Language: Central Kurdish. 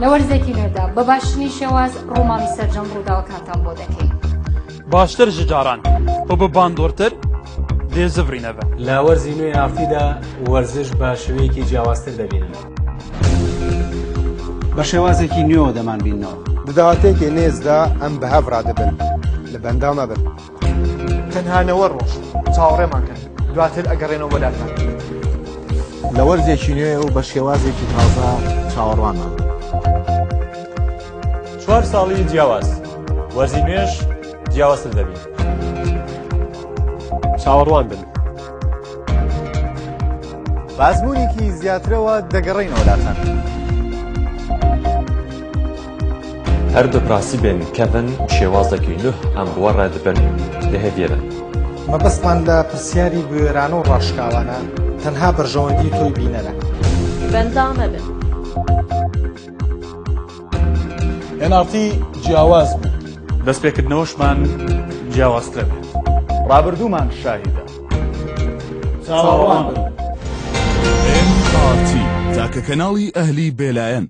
لە وەرزێکی نوێدا بە باشترین شێواز ڕۆمانی سەرجەم ڕووداوەکانتان بۆ دەکەین. باشتر ji caran û bi bandortir dê zivrîneve. لە وەرزی نوێی ئافریدا وەرزش بە شێوەیەکی جیاوازتر دەبینن. بە شێوازێکی نوێوە دەمان بینەوە. دەداواتێکی نێزدا ئەم بەهەڤڕا دەبن لە بەندا مەبن. تەنها نەوە ڕۆژ چاوەڕێمان کرد دواتر ئەگەڕێنەوە بەلاتان. لە وەرزێکی نوێ و بە شێوازێکی تازە چاوەڕوانمان. 4 ساڵی جیاواز وەرزی نوێش جیاوازتر دەبین. چاوەڕوان بن. بازمونێکی زیاترەوە دەگەڕێنەوە لاتان. هەردوو پراسی بێن کەڤن شێوازێکی نوح ئەم بوەڕە دەبن لەهێویێرن. مەبەستمان لە پرسیاری بوێرانە و ڕاشکاوانە تەنها بەرژەوەندی تۆی بینەرە. بەندامە بن. هێنارتی جیاواز بوو. دەستپێکردنەوەشمان جیاوازترە بێت. ڕابردوومان شاهیدە. چاوەڕوان بن. MRT تاکە کەناڵی ئەهلی بێلایەن.